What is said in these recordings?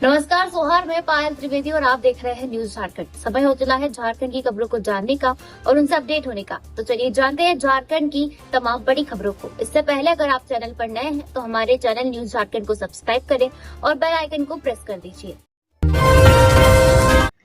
नमस्कार सोहार, मैं पायल त्रिवेदी और आप देख रहे हैं न्यूज झारखंड। समय हो चला है झारखंड की खबरों को जानने का और उनसे अपडेट होने का। तो चलिए जानते हैं झारखंड की तमाम बड़ी खबरों को। इससे पहले अगर आप चैनल पर नए हैं तो हमारे चैनल न्यूज झारखंड को सब्सक्राइब करें और बेल आइकन को प्रेस कर दीजिए।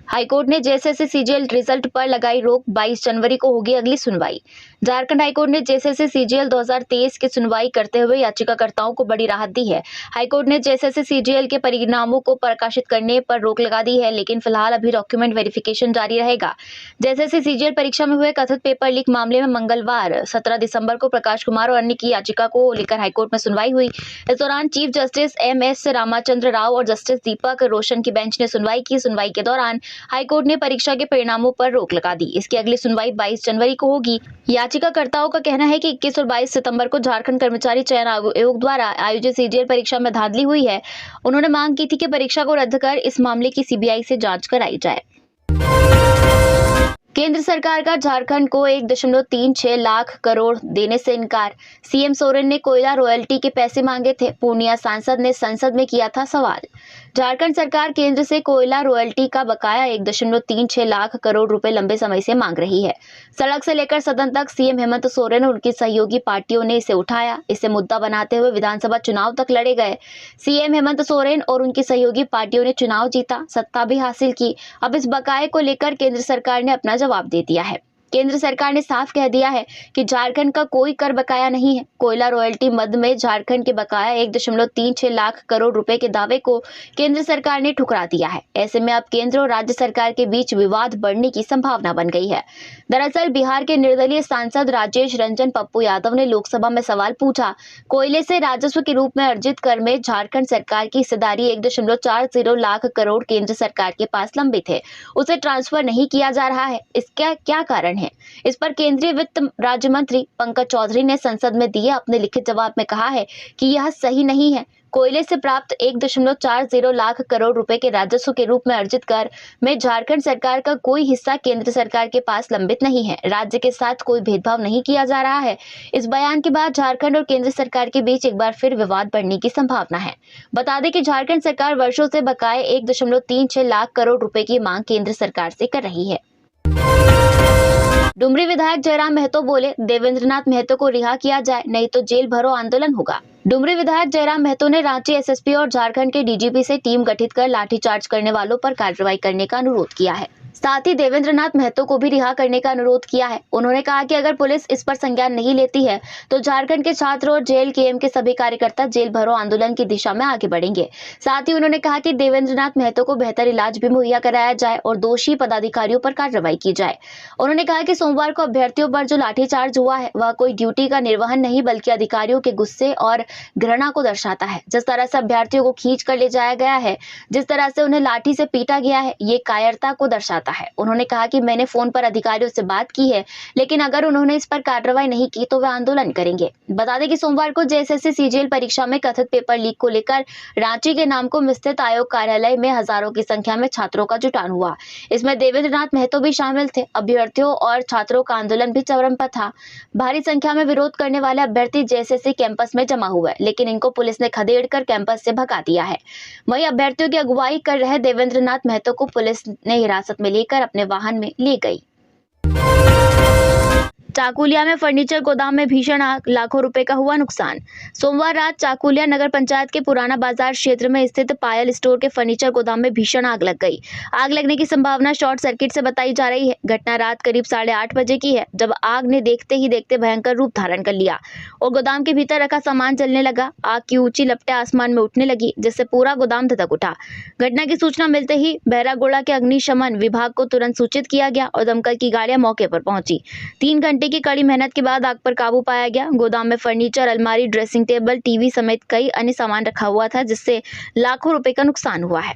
हाईकोर्ट ने जेएसएससी सीजीएल रिजल्ट पर लगाई रोक, 22 जनवरी को होगी अगली सुनवाई। झारखंड हाईकोर्ट ने जेएसएससी सीजीएल 2023 की सुनवाई करते हुए याचिकाकर्ताओं को बड़ी राहत दी है। हाईकोर्ट ने जेएसएससी सीजीएल के परिणामों को प्रकाशित करने पर रोक लगा दी है, लेकिन फिलहाल अभी डॉक्यूमेंट वेरिफिकेशन जारी रहेगा। जेएसएससी सीजीएल परीक्षा में हुए कथित पेपर लीक मामले में मंगलवार 17 दिसंबर को प्रकाश कुमार और अन्य की याचिका को लेकर हाईकोर्ट में सुनवाई हुई। इस दौरान chief justice M S. Ramachandra Rao और जस्टिस दीपक रोशन की बेंच ने सुनवाई की। सुनवाई के दौरान हाईकोर्ट ने परीक्षा के परिणामों पर रोक लगा दी। इसकी अगली सुनवाई 22 जनवरी को होगी। याचिकाकर्ताओं का कहना है कि 21 और 22 सितंबर को झारखंड कर्मचारी चयन आयोग द्वारा आयोजित सीजीएल परीक्षा में धांधली हुई है। उन्होंने मांग की थी कि परीक्षा को रद्द कर इस मामले की सीबीआई से जांच कराई जाए। केंद्र सरकार का झारखंड को 1.36 लाख करोड़ देने से इनकार। सीएम सोरेन ने कोयला रॉयल्टी के पैसे मांगे थे। पूर्णिया सांसद ने संसद में किया था सवाल। झारखंड सरकार केंद्र से कोयला रॉयल्टी का बकाया 1.36 लाख करोड़ रुपए लंबे समय से मांग रही है। सड़क से लेकर सदन तक सीएम हेमंत सोरेन और उनकी सहयोगी पार्टियों ने इसे उठाया। इसे मुद्दा बनाते हुए विधानसभा चुनाव तक लड़े गए। सीएम हेमंत सोरेन और उनकी सहयोगी पार्टियों ने चुनाव जीता, सत्ता भी हासिल की। अब इस बकाये को लेकर केंद्र सरकार ने अपना जवाब दे दिया है। केंद्र सरकार ने साफ कह दिया है कि झारखंड का कोई कर बकाया नहीं है। कोयला रॉयल्टी मद में झारखंड के बकाया 1.36 लाख करोड़ रुपए के दावे को केंद्र सरकार ने ठुकरा दिया है। ऐसे में अब केंद्र और राज्य सरकार के बीच विवाद बढ़ने की संभावना बन गई है। दरअसल बिहार के निर्दलीय सांसद राजेश रंजन पप्पू यादव ने लोकसभा में सवाल पूछा। कोयले से राजस्व के रूप में अर्जित कर में झारखंड सरकार की हिस्सेदारी 1.40 लाख करोड़ केंद्र सरकार के पास लंबित है, उसे ट्रांसफर नहीं किया जा रहा है। इसका क्या कारण है? इस पर केंद्रीय वित्त राज्य मंत्री पंकज चौधरी ने संसद में दिए अपने लिखित जवाब में कहा है कि यह सही नहीं है। कोयले से प्राप्त 1.40 लाख करोड़ रुपए के राजस्व के रूप में अर्जित कर में झारखंड सरकार का कोई हिस्सा केंद्र सरकार के पास लंबित नहीं है। राज्य के साथ कोई भेदभाव नहीं किया जा रहा है। इस बयान के बाद झारखंड और केंद्र सरकार के बीच एक बार फिर विवाद बढ़ने की संभावना है। बता दें कि झारखंड सरकार वर्षों से बकाये 1.36 लाख करोड़ रुपए की मांग केंद्र सरकार से कर रही है। डुमरी विधायक जयराम महतो बोले, देवेंद्रनाथ महतो को रिहा किया जाए, नहीं तो जेल भरो आंदोलन होगा। डुमरी विधायक जयराम महतो ने रांची एसएसपी और झारखंड के डीजीपी से टीम गठित कर लाठीचार्ज करने वालों पर कार्रवाई करने का अनुरोध किया है। साथ ही देवेंद्रनाथ महतो को भी रिहा करने का अनुरोध किया है। उन्होंने कहा कि अगर पुलिस इस पर संज्ञान नहीं लेती है तो झारखंड के छात्र और जेएलकेएम के सभी कार्यकर्ता जेल भरो आंदोलन की दिशा में आगे बढ़ेंगे। साथ ही उन्होंने कहा कि देवेंद्रनाथ महतो को बेहतर इलाज भी मुहैया कराया जाए और दोषी पदाधिकारियों पर कार्रवाई की जाए। उन्होंने कहा कि सोमवार को अभ्यर्थियों पर जो लाठीचार्ज हुआ है वह कोई ड्यूटी का निर्वहन नहीं बल्कि अधिकारियों के गुस्से और घृणा को दर्शाता है। जिस तरह से अभ्यर्थियों को खींच कर ले जाया गया है, जिस तरह से उन्हें लाठी से पीटा गया है, ये कायरता को दर्शाता है। उन्होंने कहा कि मैंने फोन पर अधिकारियों से बात की है, लेकिन अगर उन्होंने इस पर कार्रवाई नहीं की तो वे आंदोलन करेंगे। बता दें कि सोमवार को जेएसएससी सीजीएल परीक्षा में कथित पेपर लीक को लेकर रांची के नामकुम स्थित आयोग कार्यालय में हजारों की संख्या में छात्रों का जुटान हुआ। इसमें देवेंद्रनाथ महतो भी शामिल थे। अभ्यर्थियों और छात्रों का आंदोलन भी चरम पर था। भारी संख्या में विरोध करने वाले अभ्यर्थी जेएसएससी कैंपस में जमा हुए, लेकिन इनको पुलिस ने खदेड़ कर कैंपस से भगा दिया है। वहीं अभ्यर्थियों की अगुवाई कर रहे देवेंद्रनाथ महतो को पुलिस ने हिरासत में लेकर अपने वाहन में ले गई। चाकुलिया में फर्नीचर गोदाम में भीषण आग, लाखों रुपए का हुआ नुकसान। सोमवार रात चाकुलिया नगर पंचायत के पुराना बाजार क्षेत्र में स्थित पायल स्टोर के फर्नीचर गोदाम में भीषण आग लग गई। आग लगने की संभावना शॉर्ट सर्किट से बताई जा रही है। घटना रात करीब 8:30 बजे की है, जब आग ने देखते ही देखते भयंकर रूप धारण कर लिया और गोदाम के भीतर रखा सामान जलने लगा। आग की ऊंची लपटें आसमान में उठने लगी, जिससे पूरा गोदाम धधक उठा। घटना की सूचना मिलते ही बहरागोड़ा के अग्निशमन विभाग को तुरंत सूचित किया गया और दमकल की गाड़ियां मौके पर पहुंची। 3 घंटे की कड़ी मेहनत के बाद आग पर काबू पाया गया। गोदाम में फर्नीचर, अलमारी, ड्रेसिंग टेबल, टीवी समेत कई अन्य सामान रखा हुआ था, जिससे लाखों रुपए का नुकसान हुआ है।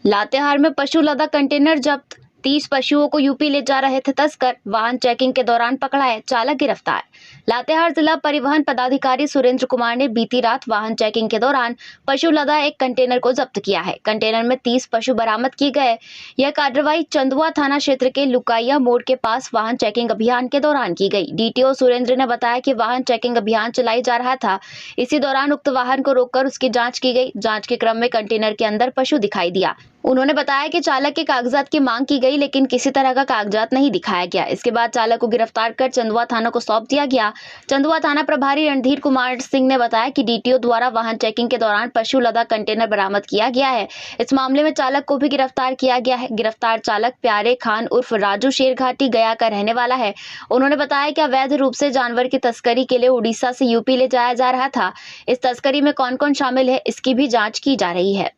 लातेहार में पशु लदा कंटेनर जब्त, 30 पशुओं को यूपी ले जा रहे थे तस्कर, वाहन चेकिंग के दौरान पकड़ाए, चालक गिरफ्तार। लातेहार जिला परिवहन पदाधिकारी सुरेंद्र कुमार ने बीती रात वाहन चेकिंग के दौरान पशु लदा एक कंटेनर को जब्त किया है। कंटेनर में 30 पशु बरामद किए गए। यह कार्रवाई चंदुआ थाना क्षेत्र के लुकाइया मोड़ के पास वाहन चेकिंग अभियान के दौरान की गई। डीटीओ सुरेंद्र ने बताया कि वाहन चेकिंग अभियान चलाई जा रहा था। इसी दौरान उक्त वाहन को रोककर उसकी जांच की गई। जांच के क्रम में कंटेनर के अंदर पशु दिखाई दिया। उन्होंने बताया कि चालक के कागजात की मांग की गई, लेकिन किसी तरह का कागजात नहीं दिखाया गया। इसके बाद चालक को गिरफ्तार कर चंदुआ थाना को सौंप दिया गया। चंदुआ थाना प्रभारी रणधीर कुमार सिंह ने बताया कि डीटीओ द्वारा वाहन चेकिंग के दौरान पशु लदा कंटेनर बरामद किया गया है। इस मामले में चालक को भी गिरफ्तार किया गया है। गिरफ्तार चालक प्यारे खान उर्फ राजू शेरघाटी गया का रहने वाला है। उन्होंने बताया कि अवैध रूप से जानवर की तस्करी के लिए उड़ीसा से यूपी ले जाया जा रहा था। इस तस्करी में कौन कौन शामिल है, इसकी भी जाँच की जा रही है।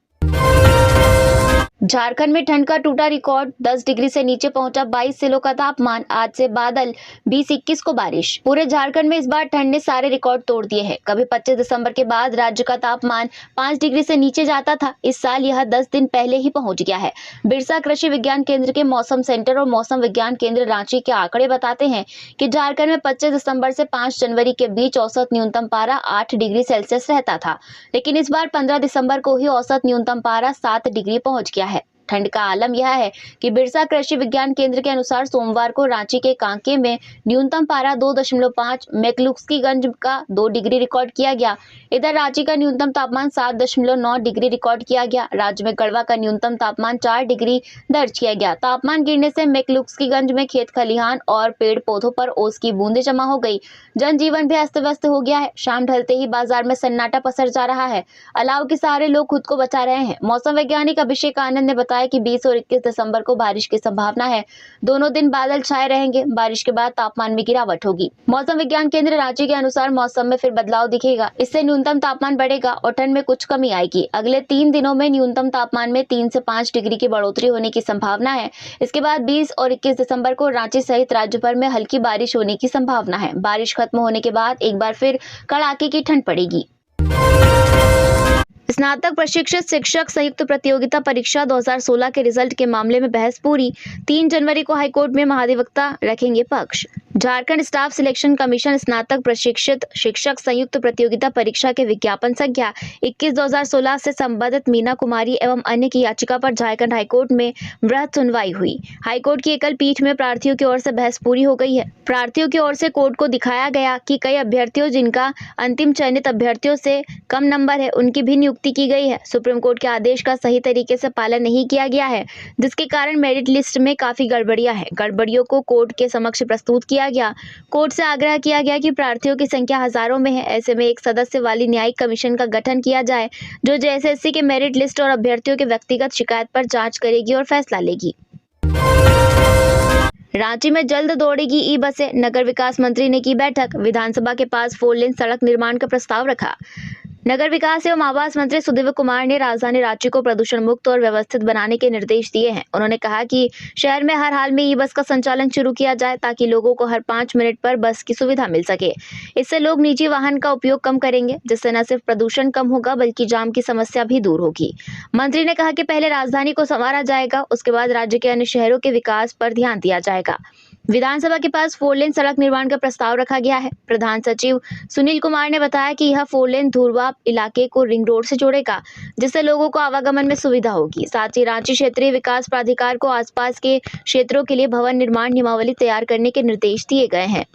झारखंड में ठंड का टूटा रिकॉर्ड, 10 डिग्री से नीचे पहुंचा 22 जिलों का तापमान। आज से बादल, 20-21 को बारिश। पूरे झारखंड में इस बार ठंड ने सारे रिकॉर्ड तोड़ दिए हैं। कभी 25 दिसंबर के बाद राज्य का तापमान 5 डिग्री से नीचे जाता था, इस साल यह 10 दिन पहले ही पहुंच गया है। बिरसा कृषि विज्ञान केंद्र के मौसम सेंटर और मौसम विज्ञान केंद्र रांची के आंकड़े बताते हैं कि झारखंड में 25 दिसंबर से 5 जनवरी के बीच औसत न्यूनतम पारा 8 डिग्री सेल्सियस रहता था, लेकिन इस बार 15 दिसंबर को ही औसत न्यूनतम पारा 7 डिग्री पहुंच गया है। ठंड का आलम यह है कि बिरसा कृषि विज्ञान केंद्र के अनुसार सोमवार को रांची के कांके में न्यूनतम पारा 2.5, मैक्लुस्कीगंज का 2 डिग्री रिकॉर्ड किया गया। इधर रांची का न्यूनतम तापमान 7.9 डिग्री रिकॉर्ड किया गया। राज्य में गढ़वा का न्यूनतम तापमान 4 डिग्री दर्ज किया गया। तापमान गिरने से मैक्लुस्कीगंज में खेत खलिहान और पेड़ पौधों पर ओस की बूंदें जमा हो गई। जनजीवन भी अस्त व्यस्त हो गया है। शाम ढलते ही बाजार में सन्नाटा पसर जा रहा है। अलाव के सहारे लोग खुद को बचा रहे हैं। मौसम वैज्ञानिक अभिषेक आनंद ने बताया कि 20 और 21 दिसंबर को बारिश की संभावना है। दोनों दिन बादल छाए रहेंगे। बारिश के बाद तापमान में गिरावट होगी। मौसम विज्ञान केंद्र रांची के अनुसार मौसम में फिर बदलाव दिखेगा। इससे न्यूनतम तापमान बढ़ेगा और ठंड में कुछ कमी आएगी। अगले 3 दिनों में न्यूनतम तापमान में 3 से 5 डिग्री की बढ़ोतरी होने की संभावना है। इसके बाद 20 और 21 दिसंबर को रांची सहित राज्य भर में हल्की बारिश होने की संभावना है। बारिश खत्म होने के बाद एक बार फिर कड़ाके की ठंड पड़ेगी। स्नातक प्रशिक्षित शिक्षक संयुक्त प्रतियोगिता परीक्षा 2016 के रिजल्ट के मामले में बहस पूरी। 3 जनवरी को हाईकोर्ट में महाधिवक्ता रखेंगे पक्ष। झारखंड स्टाफ सिलेक्शन कमीशन स्नातक प्रशिक्षित शिक्षक संयुक्त प्रतियोगिता परीक्षा के विज्ञापन संख्या 21/2016 से संबंधित मीना कुमारी एवं अन्य की याचिका पर झारखंड हाईकोर्ट में वृहद सुनवाई हुई। हाईकोर्ट की एकल पीठ में प्रार्थियों की ओर से बहस पूरी हो गई है। प्रार्थियों की ओर से कोर्ट को दिखाया गया कि कई अभ्यर्थियों जिनका अंतिम चयनित अभ्यर्थियों से कम नंबर है, उनकी भी नियुक्ति की गई है। सुप्रीम कोर्ट के आदेश का सही तरीके से पालन नहीं किया गया है, जिसके कारण मेरिट लिस्ट में काफी गड़बड़ियां हैं। गड़बड़ियों को कोर्ट के समक्ष प्रस्तुत किया गया। कोर्ट से आग्रह किया गया कि प्रार्थियों की संख्या हजारों में है, ऐसे में एक सदस्य वाली न्यायिक कमीशन का गठन किया जाए, जो जेएसएससी के मेरिट लिस्ट और अभ्यर्थियों के व्यक्तिगत शिकायत पर जांच करेगी और फैसला लेगी। रांची में जल्द दौड़ेगी ई बसें, नगर विकास मंत्री ने की बैठक। विधानसभा के पास 4 लेन सड़क निर्माण का प्रस्ताव रखा। नगर विकास एवं आवास मंत्री सुदीव्य कुमार ने राजधानी रांची को प्रदूषण मुक्त और व्यवस्थित बनाने के निर्देश दिए हैं। उन्होंने कहा कि शहर में हर हाल में ई बस का संचालन शुरू किया जाए, ताकि लोगों को हर 5 मिनट पर बस की सुविधा मिल सके। इससे लोग निजी वाहन का उपयोग कम करेंगे, जिससे न सिर्फ प्रदूषण कम होगा बल्कि जाम की समस्या भी दूर होगी। मंत्री ने कहा कि पहले राजधानी को संवारा जाएगा, उसके बाद राज्य के अन्य शहरों के विकास पर ध्यान दिया जाएगा। विधानसभा के पास 4 लेन सड़क निर्माण का प्रस्ताव रखा गया है। प्रधान सचिव सुनील कुमार ने बताया कि यह 4 लेन धुरवा इलाके को रिंग रोड से जोड़ेगा, जिससे लोगों को आवागमन में सुविधा होगी। साथ ही रांची क्षेत्रीय विकास प्राधिकार को आसपास के क्षेत्रों के लिए भवन निर्माण नियमावली तैयार करने के निर्देश दिए गए हैं।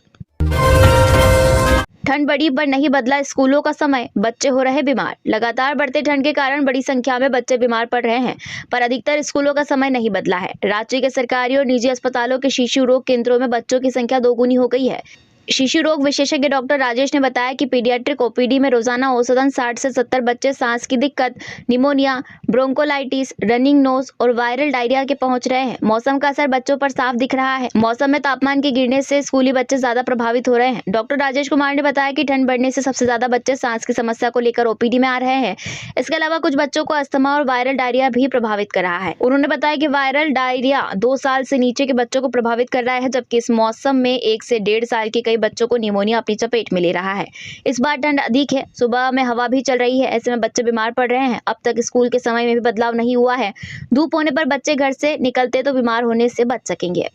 ठंड बढ़ी पर नहीं बदला स्कूलों का समय, बच्चे हो रहे बीमार। लगातार बढ़ते ठंड के कारण बड़ी संख्या में बच्चे बीमार पड़ रहे हैं, पर अधिकतर स्कूलों का समय नहीं बदला है। रांची के सरकारी और निजी अस्पतालों के शिशु रोग केंद्रों में बच्चों की संख्या दोगुनी हो गई है। शिशु रोग विशेषज्ञ डॉक्टर राजेश ने बताया कि पीडियाट्रिक ओपीडी में रोजाना औसतन 60 से 70 बच्चे सांस की दिक्कत, निमोनिया, ब्रोंकोलाइटिस, रनिंग नोज और वायरल डायरिया के पहुंच रहे हैं। मौसम का असर बच्चों पर साफ दिख रहा है। मौसम में तापमान के गिरने से स्कूली बच्चे ज्यादा प्रभावित हो रहे हैं। डॉक्टर राजेश कुमार ने बताया कि ठंड बढ़ने से सबसे ज्यादा बच्चे सांस की समस्या को लेकर ओपीडी में आ रहे हैं। इसके अलावा कुछ बच्चों को अस्थमा और वायरल डायरिया भी प्रभावित कर रहा है। उन्होंने बताया कि वायरल डायरिया 2 साल से नीचे के बच्चों को प्रभावित कर रहा है, जबकि इस मौसम में 1 से 1.5 साल के कई बच्चों को निमोनिया अपनी चपेट में ले रहा है। इस बार ठंड अधिक है, सुबह में हवा भी चल रही है, ऐसे में बच्चे बीमार पड़ रहे हैं। अब तक स्कूल के समय में भी बदलाव नहीं हुआ है। धूप होने पर बच्चे घर से निकलते तो बीमार होने से बच सकेंगे।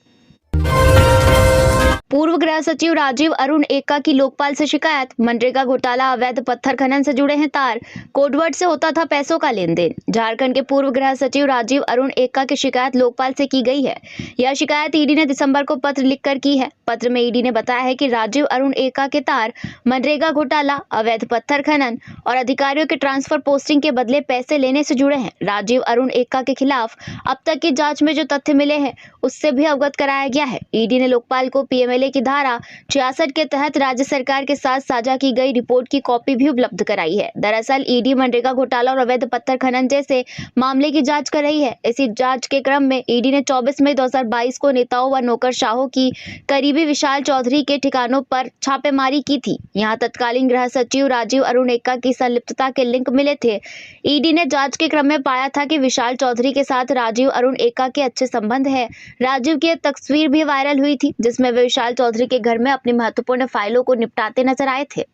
पूर्व गृह सचिव राजीव अरुण एक्का की लोकपाल से शिकायत। मनरेगा घोटाला, अवैध पत्थर खनन से जुड़े हैं तार, कोडवर्ड से होता था पैसों का लेन देन। झारखंड के पूर्व गृह सचिव राजीव अरुण एक्का की शिकायत लोकपाल से की गई है। यह शिकायत ईडी ने दिसंबर को पत्र लिखकर की है। पत्र में ईडी ने बताया है कि राजीव अरुण एक्का के तार मनरेगा घोटाला, अवैध पत्थर खनन और अधिकारियों के ट्रांसफर पोस्टिंग के बदले पैसे लेने से जुड़े हैं। राजीव अरुण एक्का के खिलाफ अब तक की जांच में जो तथ्य मिले हैं उससे भी अवगत कराया गया है। ईडी ने लोकपाल को पीएमएलए की धारा 66 के तहत राज्य सरकार के साथ साझा की गई रिपोर्ट की कॉपी भी उपलब्ध कराई है। दरअसल ईडी मनरेगा घोटाला और अवैध पत्थर खनन जैसे मामले की जांच कर रही है। इसी जांच के क्रम में ईडी ने 24 मई 2022 को नेताओं व नौकरशाहों की करीबी विशाल चौधरी के ठिकानों पर छापेमारी की थी। यहां तत्कालीन गृह सचिव राजीव अरुण एक्का की संलिप्तता के लिंक मिले थे। ईडी ने जांच के क्रम में पाया था कि विशाल चौधरी के साथ राजीव अरुण एक्का के अच्छे संबंध है। राजीव की तस्वीर भी वायरल हुई थी जिसमें वे विशाल चौधरी के घर में अपनी महत्वपूर्ण फाइलों को निपटाते नजर आए थे।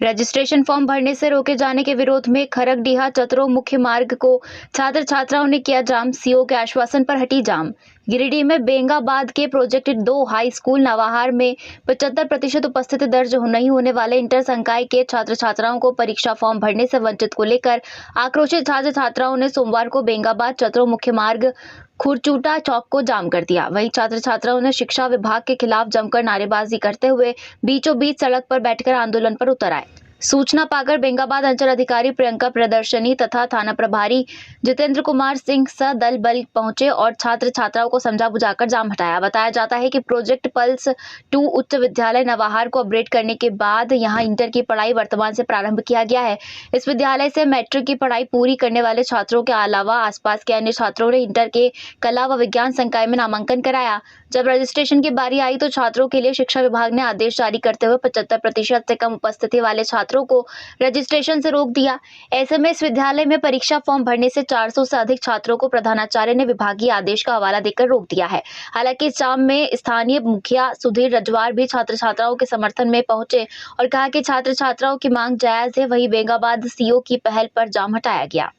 रजिस्ट्रेशन फॉर्म भरने से रोके जाने के विरोध में खरगडीहा चतरो मुख्य मार्ग को छात्र छात्राओं ने किया जाम। सीओ के आश्वासन पर हटी जाम। गिरिडीह में बेंगाबाद के प्रोजेक्ट 2 हाई स्कूल नवाहार में 75% उपस्थिति दर्ज नहीं होने वाले इंटर संकाय के छात्र छात्राओं को परीक्षा फॉर्म भरने से वंचित को लेकर आक्रोशित छात्र छात्राओं ने सोमवार को बेंगाबाद चतरो मुख्य मार्ग खुरचूटा चौक को जाम कर दिया। वहीं छात्र छात्राओं ने शिक्षा विभाग के खिलाफ जमकर नारेबाजी करते हुए बीचों बीच सड़क पर बैठकर आंदोलन पर उतर आए। सूचना पाकर बेंगाबाद अंचल अधिकारी प्रियंका प्रदर्शनी तथा थाना प्रभारी जितेंद्र कुमार सिंह सदल बल पहुंचे और छात्र छात्राओं को समझा बुझाकर जाम हटाया। बताया जाता है कि प्रोजेक्ट पल्स 2 उच्च विद्यालय नवाहार को अपग्रेड करने के बाद यहां इंटर की पढ़ाई वर्तमान से प्रारंभ किया गया है। इस विद्यालय से मैट्रिक की पढ़ाई पूरी करने वाले छात्रों के अलावा आसपास के अन्य छात्रों ने इंटर के कला व विज्ञान संकाय में नामांकन कराया। जब रजिस्ट्रेशन की बारी आई तो छात्रों के लिए शिक्षा विभाग ने आदेश जारी करते हुए 75% से कम उपस्थिति वाले छात्रों को रजिस्ट्रेशन से रोक दिया। ऐसे में इस विद्यालय में परीक्षा फॉर्म भरने से 400 से अधिक छात्रों को प्रधानाचार्य ने विभागीय आदेश का हवाला देकर रोक दिया है। हालांकि इस जाम में स्थानीय मुखिया सुधीर रजवार भी छात्र छात्राओं के समर्थन में पहुंचे और कहा कि छात्र छात्राओं की मांग जायज है। वहीं बेंगाबाद सीओ की पहल पर जाम हटाया गया।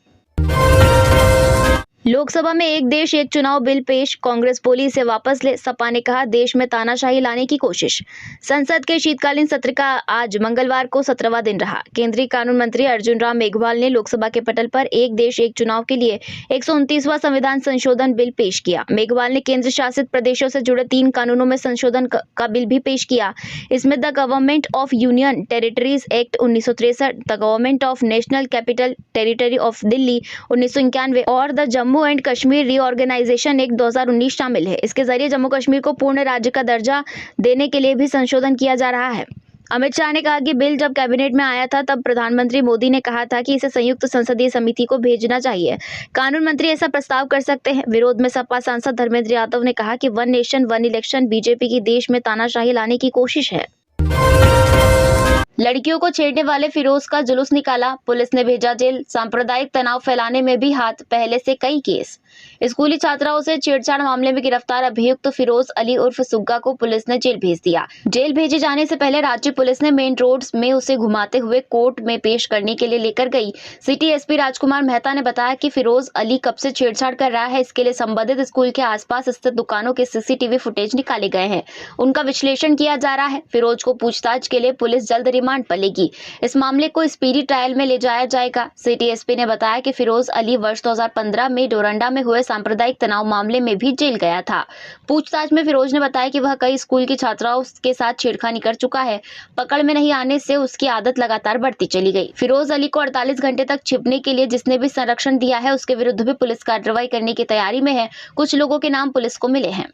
लोकसभा में एक देश एक चुनाव बिल पेश, कांग्रेस बोली इसे वापस ले। सपा ने कहा देश में तानाशाही लाने की कोशिश। संसद के शीतकालीन सत्र का आज मंगलवार को 17वां दिन रहा। केंद्रीय कानून मंत्री अर्जुन राम मेघवाल ने लोकसभा के पटल पर एक देश एक चुनाव के लिए 129वां संविधान संशोधन बिल पेश किया। मेघवाल ने केंद्र शासित प्रदेशों से जुड़े 3 कानूनों में संशोधन का बिल भी पेश किया। इसमें the government of union territories act 1963, the government of national capital territory of Delhi 1991 और the Jammu and Kashmir reorganisation act 2019 शामिल है। इसके जरिए जम्मू कश्मीर को पूर्ण राज्य का दर्जा देने के लिए भी संशोधन किया जा रहा है। अमित शाह ने कहा कि बिल जब कैबिनेट में आया था तब प्रधानमंत्री मोदी ने कहा था कि इसे संयुक्त संसदीय समिति को भेजना चाहिए। कानून मंत्री ऐसा प्रस्ताव कर सकते हैं। विरोध में सपा सांसद धर्मेंद्र यादव ने कहा कि one nation one election BJP की देश में तानाशाही लाने की कोशिश है। लड़कियों को छेड़ने वाले फिरोज का जुलूस निकाला, पुलिस ने भेजा जेल। सांप्रदायिक तनाव फैलाने में भी हाथ, पहले से कई केस। स्कूली छात्राओं से छेड़छाड़ मामले में गिरफ्तार अभियुक्त फिरोज अली उर्फ सुग्गा को पुलिस ने जेल भेज दिया। जेल भेजे जाने से पहले राज्य पुलिस ने मेन रोड में उसे घुमाते हुए कोर्ट में पेश करने के लिए लेकर गई। सिटी एसपी राजकुमार मेहता ने बताया कि फिरोज अली कब से छेड़छाड़ कर रहा है, इसके लिए संबंधित स्कूल के आसपास स्थित दुकानों के सीसीटीवी फुटेज निकाले गए हैं, उनका विश्लेषण किया जा रहा है। फिरोज को पूछताछ के लिए पुलिस जल्द रिमांड पर लेगी। इस मामले को स्पीडी ट्रायल में ले जाया जाएगा। सिटी एसपी ने बताया कि फिरोज अली वर्ष 2015 में डोरंडा में हुए सांप्रदायिक तनाव मामले में भी जेल गया था। पूछताछ में फिरोज ने बताया कि वह कई स्कूल की छात्राओं के साथ छेड़खानी कर चुका है। पकड़ में नहीं आने से उसकी आदत लगातार बढ़ती चली गई। फिरोज अली को 48 घंटे तक छिपने के लिए जिसने भी संरक्षण दिया है उसके विरुद्ध भी पुलिस कार्रवाई करने की तैयारी में है। कुछ लोगों के नाम पुलिस को मिले हैं।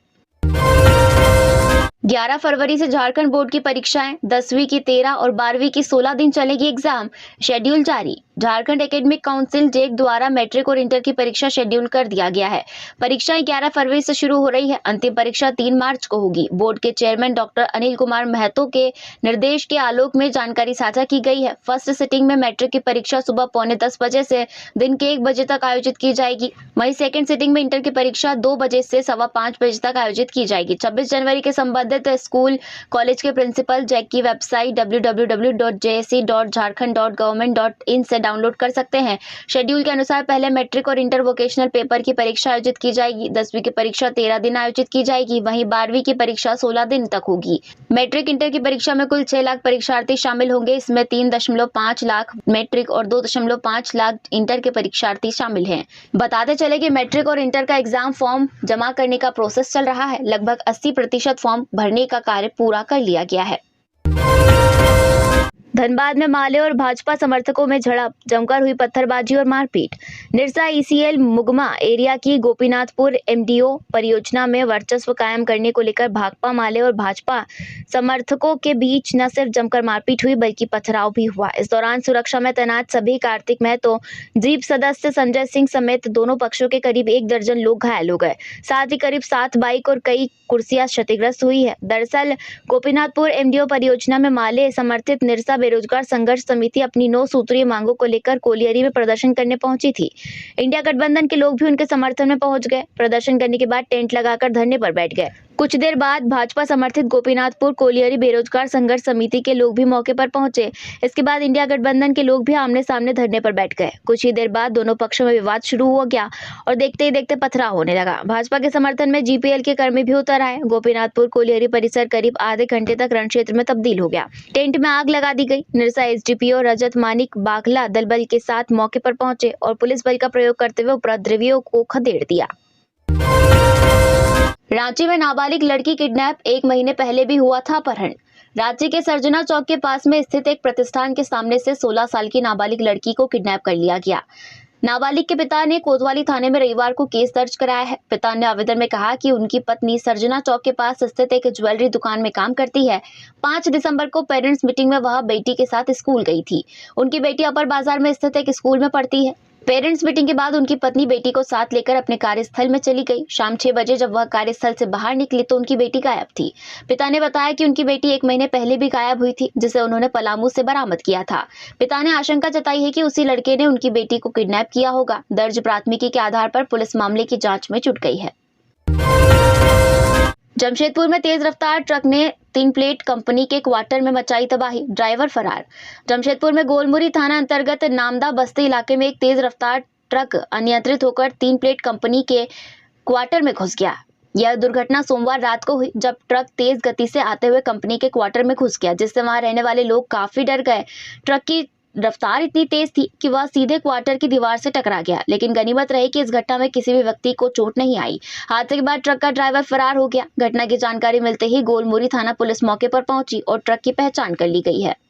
11 फरवरी से झारखंड बोर्ड की परीक्षाएं, 10वीं की 13 और 12वीं की 16 दिन चलेगी एग्जाम, शेड्यूल जारी। झारखंड एकेडमिक काउंसिल जेक द्वारा मैट्रिक और इंटर की परीक्षा शेड्यूल कर दिया गया है। परीक्षाएं 11 फरवरी से शुरू हो रही है। अंतिम परीक्षा 3 मार्च को होगी। बोर्ड के चेयरमैन डॉक्टर अनिल कुमार महतो के निर्देश के आलोक में जानकारी साझा की गई है। फर्स्ट सिटिंग में मैट्रिक की परीक्षा सुबह 9:45 बजे से दिन के 1 बजे तक आयोजित की जाएगी। वहीं सेकेंड सिटिंग में इंटर की परीक्षा 2 बजे से 5:15 बजे तक आयोजित की जाएगी। 26 जनवरी के संबंधित स्कूल कॉलेज के प्रिंसिपल जेक की वेबसाइट www.jse.jharkhand.government.in से डाउनलोड कर सकते हैं। शेड्यूल के अनुसार पहले मैट्रिक और इंटर वोकेशनल पेपर की परीक्षा आयोजित की जाएगी। 10वीं की परीक्षा 13 दिन आयोजित की जाएगी। वहीं 12वीं की परीक्षा 16 दिन तक होगी। मैट्रिक इंटर की परीक्षा में कुल 6 लाख परीक्षार्थी शामिल होंगे। इसमें 3.5 लाख मैट्रिक और 2.5 लाख इंटर के परीक्षार्थी शामिल हैं। बताते चले कि मैट्रिक और इंटर का एग्जाम फॉर्म जमा करने का प्रोसेस चल रहा है। लगभग 80% फॉर्म भरने का कार्य पूरा कर लिया गया है। धनबाद में माले और भाजपा समर्थकों में झड़प, जमकर हुई पत्थरबाजी और मारपीट। निरसा ईसीएल मुगमा एरिया की गोपीनाथपुर एमडीओ परियोजना में वर्चस्व कायम करने को लेकर भाकपा माले और भाजपा समर्थकों के बीच न सिर्फ जमकर मारपीट हुई बल्कि पथराव भी हुआ। इस दौरान सुरक्षा में तैनात सभी कार्तिक महतो, जीप सदस्य संजय सिंह समेत दोनों पक्षों के करीब 1 दर्जन लोग घायल हो गए। साथ ही करीब 7 बाइक और कई कुर्सियां क्षतिग्रस्त हुई है। दरअसल गोपीनाथपुर एमडीओ परियोजना में माले समर्थित निरसा बेरोजगार संघर्ष समिति अपनी 9 सूत्रीय मांगों को लेकर कोलियरी में प्रदर्शन करने पहुंची थी। इंडिया गठबंधन के लोग भी उनके समर्थन में पहुंच गए। प्रदर्शन करने के बाद टेंट लगाकर धरने पर बैठ गए। कुछ देर बाद भाजपा समर्थित गोपीनाथपुर कोलियरी बेरोजगार संघर्ष समिति के लोग भी मौके पर पहुंचे। इसके बाद इंडिया गठबंधन के लोग भी आमने सामने धरने पर बैठ गए। कुछ ही देर बाद दोनों पक्षों में विवाद शुरू हो गया और देखते ही देखते पथराव होने लगा। भाजपा के समर्थन में जीपीएल के कर्मी भी उतर आए। गोपीनाथपुर कोलियरी परिसर करीब आधे घंटे तक रण क्षेत्र में तब्दील हो गया। टेंट में आग लगा दी गई। निरसा एसडीपीओ रजत मानिक बाखला दलबल के साथ मौके पर पहुंचे और पुलिस बल का प्रयोग करते हुए उपद्रवियों को खदेड़ दिया। रांची में नाबालिग लड़की किडनैप, 1 महीने पहले भी हुआ था अपहरण। रांची के सर्जना चौक के पास में स्थित एक प्रतिष्ठान के सामने से 16 साल की नाबालिग लड़की को किडनैप कर लिया गया। नाबालिग के पिता ने कोतवाली थाने में रविवार को केस दर्ज कराया है। पिता ने आवेदन में कहा कि उनकी पत्नी सर्जना चौक के पास स्थित एक ज्वेलरी दुकान में काम करती है। 5 दिसंबर को पेरेंट्स मीटिंग में वह बेटी के साथ स्कूल गई थी। उनकी बेटी अपर बाजार में स्थित एक स्कूल में पढ़ती है। पेरेंट्स मीटिंग के बाद उनकी पत्नी बेटी को साथ लेकर अपने कार्यस्थल में चली गई। शाम 6 बजे जब वह कार्यस्थल से बाहर निकली तो उनकी बेटी गायब थी। पिता ने बताया कि उनकी बेटी 1 महीने पहले भी गायब हुई थी, जिसे उन्होंने पलामू से बरामद किया था। पिता ने आशंका जताई है कि उसी लड़के ने उनकी बेटी को किडनैप किया होगा। दर्ज प्राथमिकी के आधार पर पुलिस मामले की जांच में जुट गई है। जमशेदपुर में तेज रफ्तार ट्रक ने 3 प्लेट कंपनी के क्वार्टर में मचाई तबाही, ड्राइवर फरार। जमशेदपुर में गोलमुरी थाना अंतर्गत नामदा बस्ती इलाके में एक तेज रफ्तार ट्रक अनियंत्रित होकर 3 प्लेट कंपनी के क्वार्टर में घुस गया। यह दुर्घटना सोमवार रात को हुई, जब ट्रक तेज गति से आते हुए कंपनी के क्वार्टर में घुस गया, जिससे वहां रहने वाले लोग काफी डर गए। ट्रक की रफ्तार इतनी तेज थी कि वह सीधे क्वार्टर की दीवार से टकरा गया, लेकिन गनीमत रही कि इस घटना में किसी भी व्यक्ति को चोट नहीं आई। हादसे के बाद ट्रक का ड्राइवर फरार हो गया। घटना की जानकारी मिलते ही गोलमुरी थाना पुलिस मौके पर पहुंची और ट्रक की पहचान कर ली गई है।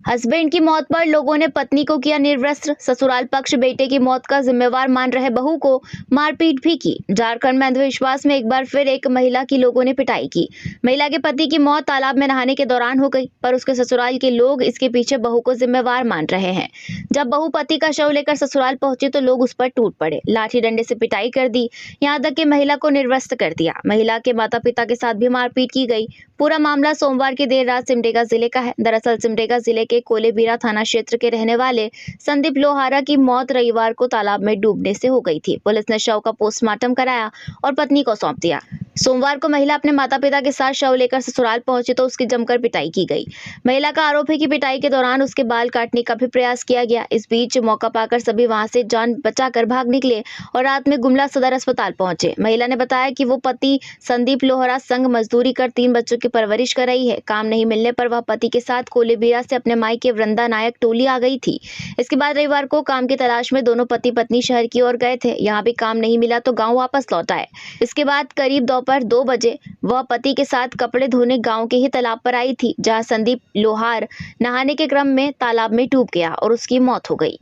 हस्बैंड की मौत पर लोगों ने पत्नी को किया निर्वस्त्र। ससुराल पक्ष बेटे की मौत का जिम्मेवार मान रहे बहू को मारपीट भी की। झारखंड में अंधविश्वास में एक बार फिर एक महिला की लोगों ने पिटाई की। महिला के पति की मौत तालाब में नहाने के दौरान हो गई, पर उसके ससुराल के लोग इसके पीछे बहू को जिम्मेवार मान रहे हैं। जब बहू पति का शव लेकर ससुराल पहुंची तो लोग उस पर टूट पड़े, लाठी डंडे से पिटाई कर दी, यहाँ तक कि महिला को निर्वस्त्र कर दिया। महिला के माता पिता के साथ भी मारपीट की गई। पूरा मामला सोमवार की देर रात सिमडेगा जिले का है। दरअसल सिमडेगा जिले के कोलेबीरा थाना क्षेत्र के रहने वाले संदीप लोहारा की मौत रविवार को तालाब में डूबने से हो गई थी। पुलिस ने शव का पोस्टमार्टम कराया और पत्नी को सौंप दिया। सोमवार को महिला अपने माता पिता के साथ शव लेकर ससुराल पहुंची तो उसकी जमकर पिटाई की गई। महिला का आरोप है कि पिटाई के दौरान उसके बाल काटने का भी प्रयास किया गया। इस बीच मौका पाकर सभी वहां से जान बचाकर भाग निकले और रात में गुमला सदर अस्पताल पहुंचे। महिला ने बताया कि वो पति संदीप लोहारा संग मजदूरी कर 3 बच्चों की परवरिश कर रही है। काम नहीं मिलने पर वह पति के साथ कोलेबीरा से अपने मायके वृंदा नायक टोली आ गई थी। इसके बाद रविवार को काम की तलाश में दोनों पति पत्नी शहर की ओर गए थे। यहाँ भी काम नहीं मिला तो गाँव वापस लौट आए। इसके बाद करीब दोपहर 2 बजे वह पति के साथ कपड़े धोने गांव के ही तालाब पर आई थी, जहां संदीप लोहार नहाने के क्रम में तालाब में डूब गया और उसकी मौत हो गई।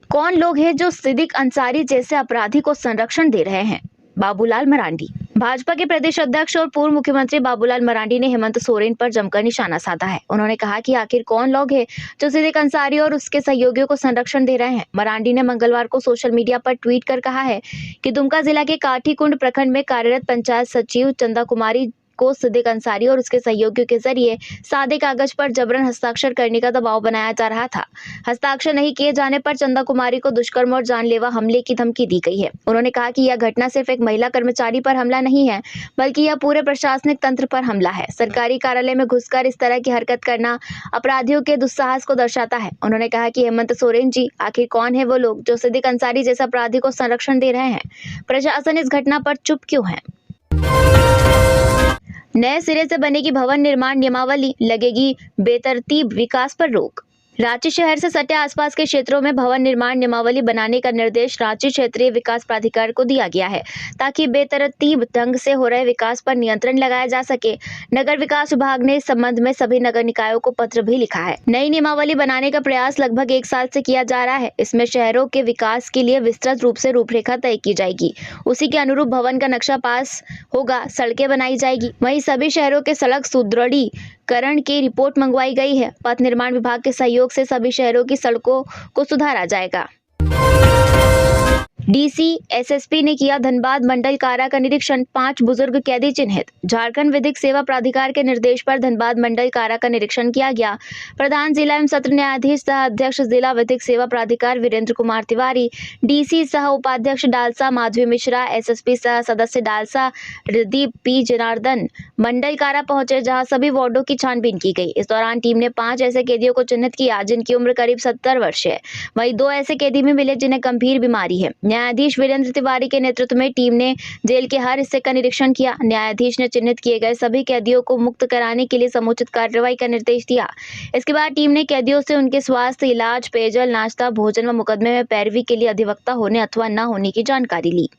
कौन लोग हैं जो सिद्दीक अंसारी जैसे अपराधी को संरक्षण दे रहे हैं? बाबूलाल मरांडी। भाजपा के प्रदेश अध्यक्ष और पूर्व मुख्यमंत्री बाबूलाल मरांडी ने हेमंत सोरेन पर जमकर निशाना साधा है। उन्होंने कहा कि आखिर कौन लोग हैं जो सिद्दीक अंसारी और उसके सहयोगियों को संरक्षण दे रहे हैं। मरांडी ने मंगलवार को सोशल मीडिया पर ट्वीट कर कहा है कि दुमका जिला के काठीकुंड प्रखंड में कार्यरत पंचायत सचिव चंदा कुमारी को सिद्दीक अंसारी और उसके सहयोगियों के जरिए सादे कागज पर जबरन हस्ताक्षर करने का दबाव बनाया जा रहा था। हस्ताक्षर नहीं किए जाने पर चंदा कुमारी को दुष्कर्म और जानलेवा हमले की धमकी दी गई है। उन्होंने कहा कि यह घटना सिर्फ एक महिला कर्मचारी पर हमला नहीं है, बल्कि यह पूरे प्रशासनिक तंत्र पर हमला है। सरकारी कार्यालय में घुसकर इस तरह की हरकत करना अपराधियों के दुस्साहस को दर्शाता है। उन्होंने कहा कि हेमंत सोरेन जी, आखिर कौन है वो लोग जो सिद्दीक अंसारी जैसा अपराधी को संरक्षण दे रहे हैं? प्रशासन इस घटना पर चुप क्यों है? नए सिरे से बनेगी भवन निर्माण नियमावली, लगेगी बेतरतीब विकास पर रोक। रांची शहर से सटे आसपास के क्षेत्रों में भवन निर्माण नियमावली बनाने का निर्देश रांची क्षेत्रीय विकास प्राधिकार को दिया गया है, ताकि बेतरतीब ढंग से हो रहे विकास पर नियंत्रण लगाया जा सके। नगर विकास विभाग ने इस संबंध में सभी नगर निकायों को पत्र भी लिखा है। नई नियमावली बनाने का प्रयास लगभग 1 साल से किया जा रहा है। इसमें शहरों के विकास के लिए विस्तृत रूप से रूपरेखा तय की जाएगी। उसी के अनुरूप भवन का नक्शा पास होगा, सड़कें बनाई जाएगी। वहीं सभी शहरों के सड़क सुदृढ़ीकरण की रिपोर्ट मंगवाई गई है। पथ निर्माण विभाग के सहयोग से सभी शहरों की सड़कों को सुधारा जाएगा। डीसी एसएसपी ने किया धनबाद मंडल कारा का निरीक्षण, 5 बुजुर्ग कैदी चिन्हित। झारखंड विधिक सेवा प्राधिकार के निर्देश पर धनबाद मंडल कारा का निरीक्षण किया गया। प्रधान जिला एवं सत्र न्यायाधीश सह अध्यक्ष जिला विधिक सेवा प्राधिकार वीरेंद्र कुमार तिवारी, डीसी सह उपाध्यक्ष डालसा माधवी मिश्रा, एसएसपी सह सदस्य डालसा हरदीप पी जनार्दन मंडल कारा पहुंचे, जहां सभी वार्डों की छानबीन की गई। इस दौरान टीम ने 5 ऐसे कैदियों को चिन्हित किया जिनकी उम्र करीब 70 वर्ष है। वहीं 2 ऐसे कैदी भी मिले जिन्हें गंभीर बीमारी है। न्यायाधीश वीरेंद्र तिवारी के नेतृत्व में टीम ने जेल के हर हिस्से का निरीक्षण किया। न्यायाधीश ने चिन्हित किए गए सभी कैदियों को मुक्त कराने के लिए समुचित कार्रवाई का निर्देश दिया। इसके बाद टीम ने कैदियों से उनके स्वास्थ्य, इलाज, पेयजल, नाश्ता, भोजन व मुकदमे में पैरवी के लिए अधिवक्ता होने अथवा न होने की जानकारी ली।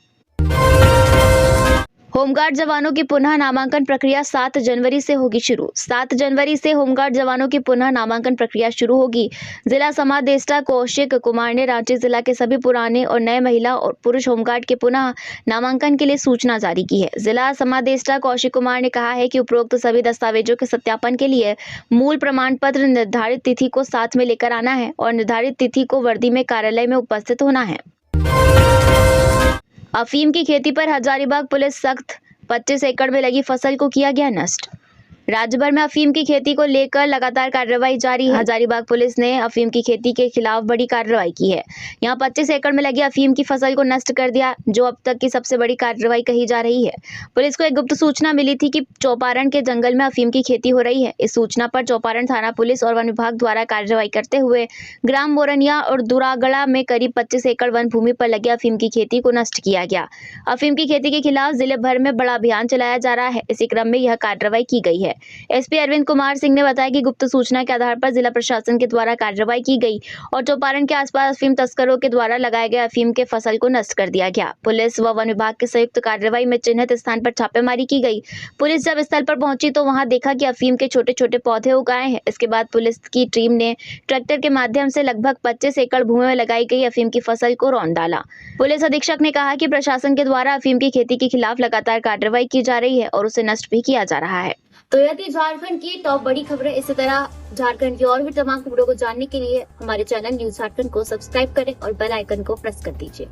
होमगार्ड जवानों की पुनः नामांकन प्रक्रिया 7 जनवरी से होगी शुरू। 7 जनवरी से होमगार्ड जवानों की पुनः नामांकन प्रक्रिया शुरू होगी। जिला समादेष्टा कौशिक कुमार ने रांची जिला के सभी पुराने और नए महिला और पुरुष होमगार्ड के पुनः नामांकन के लिए सूचना जारी की है। जिला समादेष्टा कौशिक कुमार ने कहा है कि उपरोक्त सभी दस्तावेजों के सत्यापन के लिए मूल प्रमाण पत्र निर्धारित तिथि को साथ में लेकर आना है और निर्धारित तिथि को वर्दी में कार्यालय में उपस्थित होना है। अफीम की खेती पर हजारीबाग पुलिस सख्त, 25 एकड़ में लगी फसल को किया गया नष्ट। राज्य भर में अफीम की खेती को लेकर लगातार कार्रवाई जारी है। हजारीबाग पुलिस ने अफीम की खेती के खिलाफ बड़ी कार्रवाई की है। यहां 25 एकड़ में लगी अफीम की फसल को नष्ट कर दिया, जो अब तक की सबसे बड़ी कार्रवाई कही जा रही है। पुलिस को एक गुप्त सूचना मिली थी कि चौपारण के जंगल में अफीम की खेती हो रही है। इस सूचना पर चौपारण थाना पुलिस और वन विभाग द्वारा कार्रवाई करते हुए ग्राम मोरनिया और दुरागड़ा में करीब 25 एकड़ वन भूमि पर लगी अफीम की खेती को नष्ट किया गया। अफीम की खेती के खिलाफ जिले भर में बड़ा अभियान चलाया जा रहा है। इसी क्रम में यह कार्रवाई की गई है। एसपी अरविंद कुमार सिंह ने बताया कि गुप्त सूचना के आधार पर जिला प्रशासन के द्वारा कार्रवाई की गई और चौपारण के आसपास अफीम तस्करों के द्वारा लगाए गए अफीम के फसल को नष्ट कर दिया गया। पुलिस व वन विभाग के संयुक्त कार्रवाई में चिन्हित स्थान पर छापेमारी की गई। पुलिस जब स्थल पर पहुंची तो वहां देखा कि अफीम के छोटे छोटे पौधे उगाए हैं। इसके बाद पुलिस की टीम ने ट्रैक्टर के माध्यम से लगभग 25 एकड़ भूमि में लगाई गई अफीम की फसल को रौंद डाला। पुलिस अधीक्षक ने कहा कि प्रशासन के द्वारा अफीम की खेती के खिलाफ लगातार कार्रवाई की जा रही है और उसे नष्ट भी किया जा रहा है। तो यह थी झारखंड की टॉप बड़ी खबरें। इसी तरह झारखंड की और भी तमाम खबरों को जानने के लिए हमारे चैनल न्यूज झारखंड को सब्सक्राइब करें और बेल आइकन को प्रेस कर दीजिए।